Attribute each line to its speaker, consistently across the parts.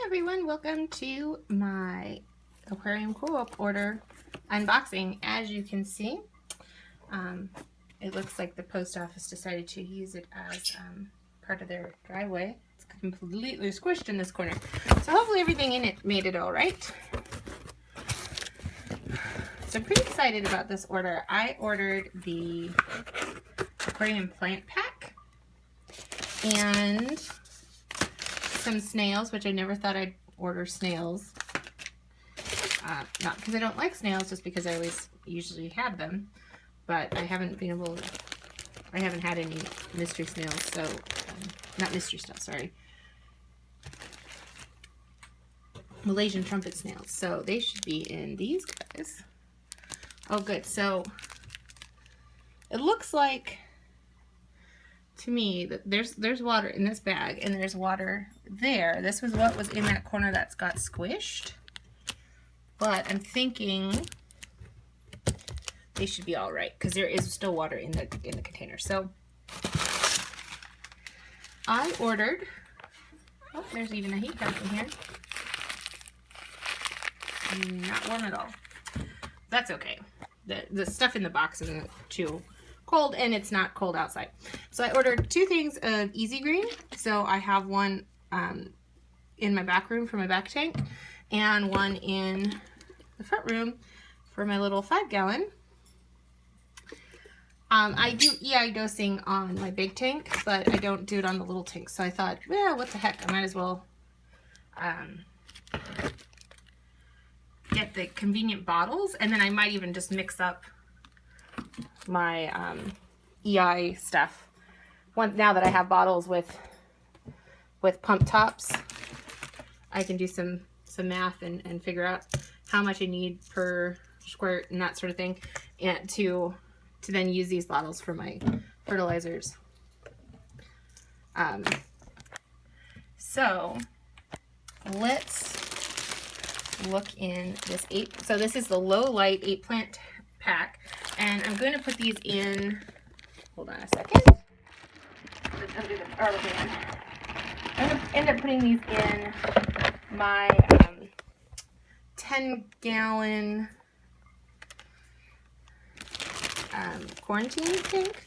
Speaker 1: everyone, welcome to my Aquarium co-op order unboxing. As you can see, it looks like the post office decided to use it as part of their driveway. It's completely squished in this corner. So hopefully everything in it made it all right. So I'm pretty excited about this order. I ordered the Aquarium plant pack and some snails, which I never thought I'd order snails. Not because I don't like snails, just because I always usually have them. But I haven't been able to, I haven't had any mystery snails, so, not mystery stuff, sorry. Malaysian trumpet snails. So they should be in these guys. Oh good, so it looks like to me that there's water in this bag and there's water there. This was what was in that corner that's got squished. But I'm thinking they should be all right because there is still water in the container. So I ordered, oh, there's even a heat pump in here. Not warm at all. That's okay. The stuff in the box isn't too cold, and it's not cold outside. So I ordered 2 things of Easy Green. So I have one in my back room for my back tank, and one in the front room for my little 5-gallon. I do EI dosing on my big tank, but I don't do it on the little tank. So I thought, well, what the heck, I might as well get the convenient bottles, and then I might even just mix up my EI stuff. Now that I have bottles with pump tops, I can do some math and figure out how much I need per squirt and that sort of thing, and to then use these bottles for my fertilizers. So let's look in this 8. So this is the low light 8 plant pack, and I'm going to put these in. Hold on a second. I'm going to end up putting these in my 10-gallon quarantine tank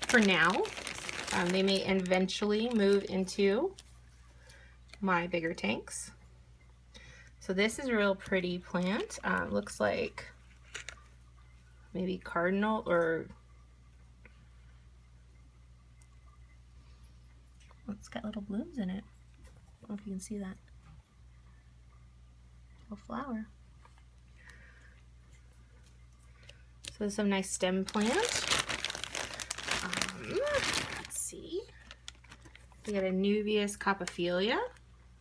Speaker 1: for now. They may eventually move into my bigger tanks. So this is a real pretty plant. Looks like maybe cardinal, or it's got little blooms in it. I don't know if you can see that. Little flower. So there's some nice stem plant. Let's see. We got Anubias Coffeefolia.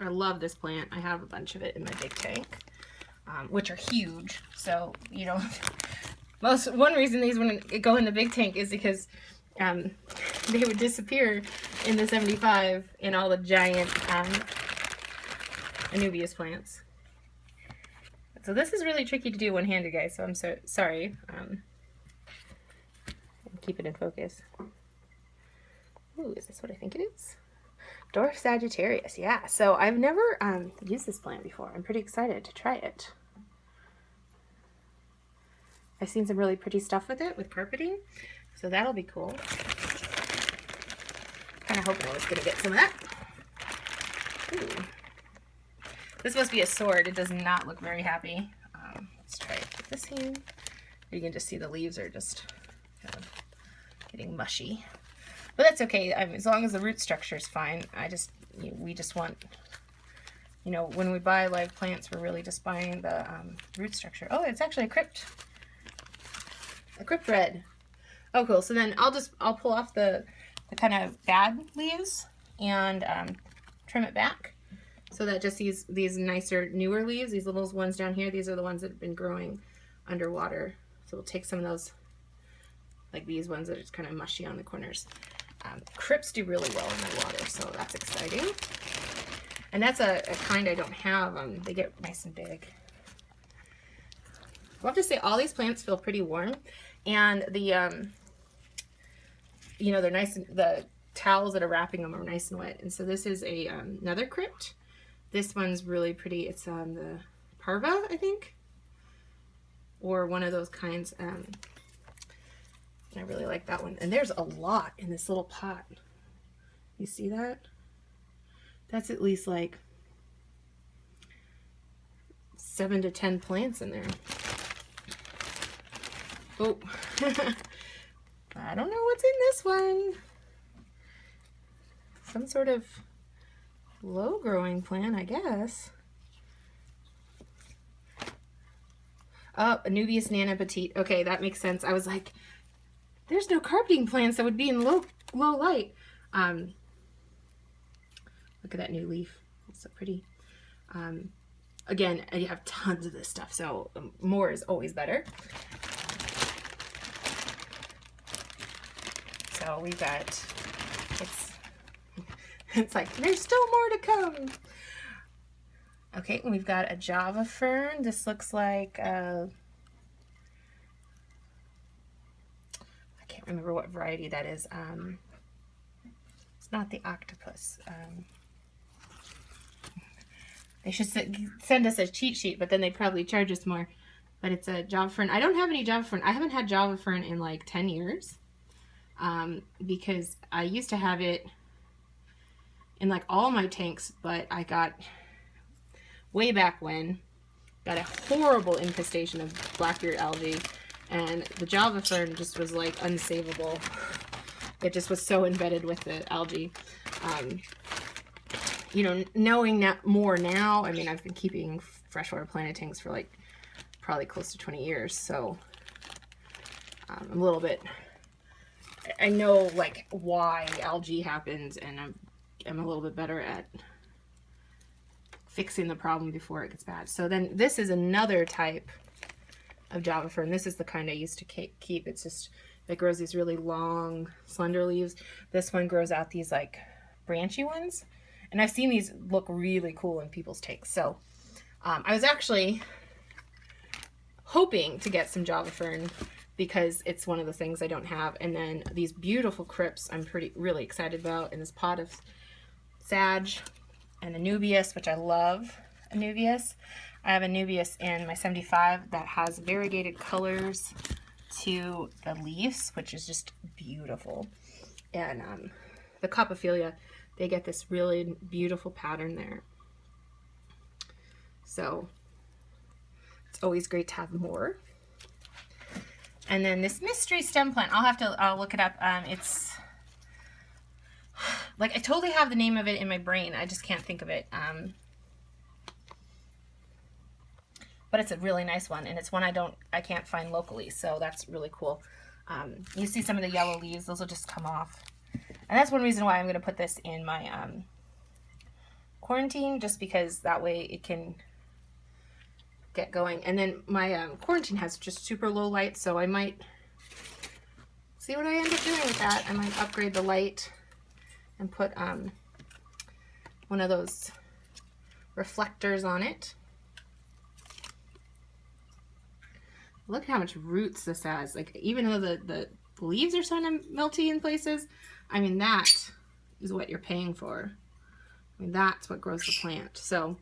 Speaker 1: I love this plant. I have a bunch of it in my big tank, which are huge. So, you know, one reason these wouldn't go in the big tank is because they would disappear in the 75 in all the giant Anubias plants. So this is really tricky to do one-handed, guys, so I'm so sorry. Keep it in focus. Ooh, is this what I think it is? Dwarf Sagittaria, yeah. So I've never used this plant before. I'm pretty excited to try it. I've seen some really pretty stuff with it, with carpeting, so that'll be cool. Kind of hoping I was going to get some of that. Ooh. This must be a sword. It does not look very happy. Let's try to put this in. You can just see the leaves are just kind of getting mushy. But that's okay. I mean, as long as the root structure is fine. We just want, you know, when we buy live plants, we're really just buying the root structure. Oh, it's actually a Crypt red. Oh, cool. So then I'll pull off the kind of bad leaves and trim it back. So that just these nicer, newer leaves, these little ones down here, these are the ones that have been growing underwater. So we'll take some of those, like these ones that are just kind of mushy on the corners. Crypts do really well in the water, so that's exciting. And that's a kind I don't have. They get nice and big. I'll have to say all these plants feel pretty warm, and the you know, they're nice. The towels that are wrapping them are nice and wet. And so this is another Crypt. This one's really pretty. It's the Parva, I think, or one of those kinds. I really like that one. And there's a lot in this little pot. You see that? That's at least like 7 to 10 plants in there. Oh, I don't know what's in this one. Some sort of low growing plant, I guess. Oh, Anubias petite. Okay, that makes sense. I was like, there's no carpeting plants that would be in low light. Look at that new leaf. It's so pretty. Again, I have tons of this stuff, so more is always better. So we've got, it's like, there's still more to come. Okay, we've got a Java fern. This looks like, I can't remember what variety that is. It's not the octopus. They should send us a cheat sheet, but then they'd probably charge us more. But it's a Java fern. I don't have any Java fern. I haven't had Java fern in like 10 years. Because I used to have it in like all my tanks, but I got, way back when, got a horrible infestation of blackbeard algae, and the Java fern just was like unsavable. It just was so embedded with the algae. You know, knowing more now, I mean, I've been keeping freshwater planted tanks for like probably close to 20 years, so I'm a little bit, I know like why algae happens, and I'm a little bit better at fixing the problem before it gets bad. So then this is another type of Java fern. This is the kind I used to keep. It's just, it grows these really long, slender leaves. This one grows out these like branchy ones. And I've seen these look really cool in people's tanks. So I was actually hoping to get some Java fern because it's one of the things I don't have. And then these beautiful crypts I'm really excited about in this pot of Sag and Anubias, which I love Anubias. I have Anubias in my 75 that has variegated colors to the leaves, which is just beautiful. And the Coffeefolia, they get this really beautiful pattern there. So it's always great to have more. And then this mystery stem plant, I'll look it up. It's like, I totally have the name of it in my brain. I just can't think of it. But it's a really nice one, and it's one I can't find locally, so that's really cool. You see some of the yellow leaves, those will just come off. And that's one reason why I'm going to put this in my quarantine, just because that way it can get going. And then my quarantine has just super low light, so I might see what I end up doing with that. I might upgrade the light and put one of those reflectors on it. Look how much roots this has. Like, even though the leaves are kind of melty in places, I mean, that is what you're paying for. I mean, that's what grows the plant. So,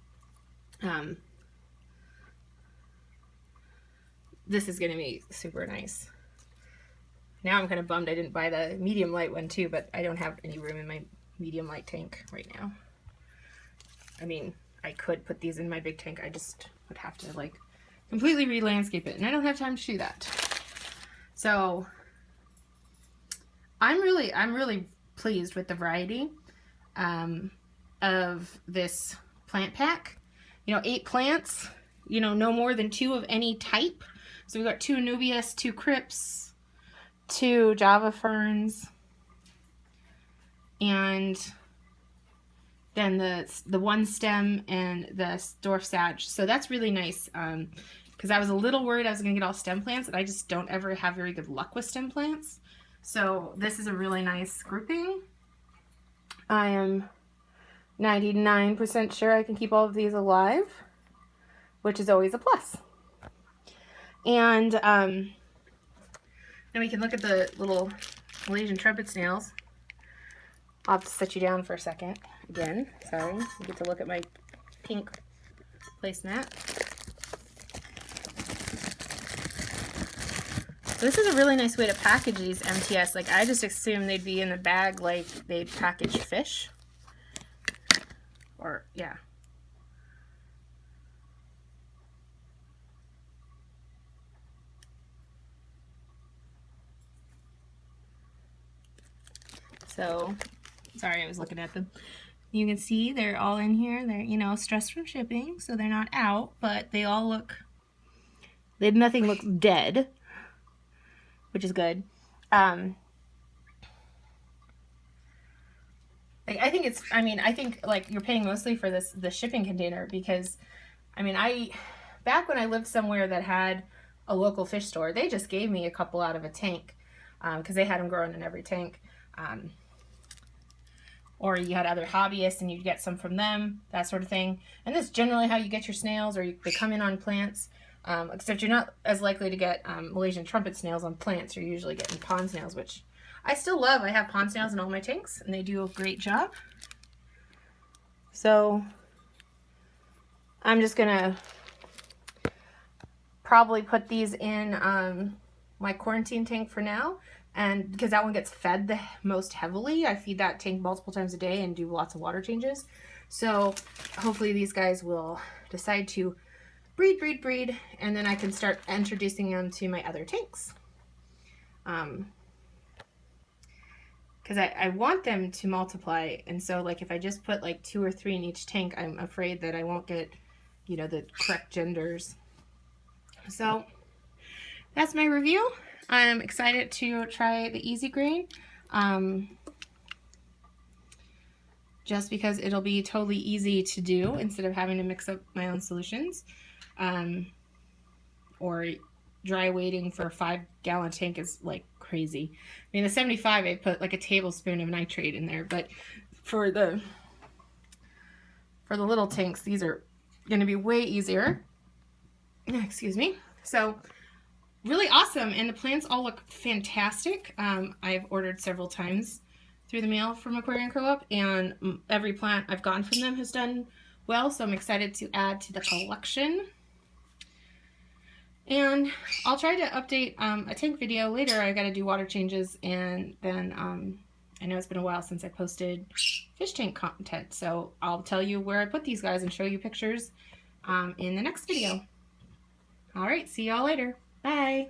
Speaker 1: this is going to be super nice. Now I'm kind of bummed I didn't buy the medium light one too, but I don't have any room in my medium light tank right now. I mean, I could put these in my big tank. I just would have to like completely re-landscape it, and I don't have time to do that. So I'm really pleased with the variety of this plant pack. You know, 8 plants, you know, no more than 2 of any type. So we've got 2 Anubias, 2 Crypts, 2 Java ferns, and then the one stem and the Dwarf Sag. So that's really nice, because I was a little worried I was going to get all stem plants, and I just don't ever have very good luck with stem plants. So this is a really nice grouping. I am 99% sure I can keep all of these alive, which is always a plus. And then we can look at the little Malaysian trumpet snails. I'll have to set you down for a second. Again, sorry. You get to look at my pink placemat. So this is a really nice way to package these MTS. Like, I just assumed they'd be in the bag like they'd package fish. Or, yeah. So, sorry, I was looking at them. You can see they're all in here. They're, you know, stressed from shipping, so they're not out, but they all look, nothing looks dead, which is good. Like, I think it's, I mean, I think like you're paying mostly for the shipping container, because, I mean, back when I lived somewhere that had a local fish store, they just gave me a couple out of a tank, because they had them growing in every tank. Or you had other hobbyists and you'd get some from them, that sort of thing. And that's generally how you get your snails, or they come in on plants. Except you're not as likely to get Malaysian trumpet snails on plants. You're usually getting pond snails, which I still love. I have pond snails in all my tanks, and they do a great job. So I'm just gonna probably put these in my quarantine tank for now. And because that one gets fed the most heavily, I feed that tank multiple times a day and do lots of water changes. So hopefully these guys will decide to breed, and then I can start introducing them to my other tanks. Because I want them to multiply, and so like if I just put like 2 or 3 in each tank, I'm afraid that I won't get, you know, the correct genders. So that's my review. I'm excited to try the Easy Grain, just because it'll be totally easy to do instead of having to mix up my own solutions, or dry weighting for a 5-gallon tank is like crazy. I mean, the 75, I put like a tablespoon of nitrate in there, but for the little tanks, these are going to be way easier. Excuse me. So really awesome, and the plants all look fantastic. I've ordered several times through the mail from Aquarium Co-op, and every plant I've gotten from them has done well, so I'm excited to add to the collection. And I'll try to update a tank video later. I got to do water changes, and then I know it's been a while since I posted fish tank content, so I'll tell you where I put these guys and show you pictures in the next video. All right, see y'all later. Bye.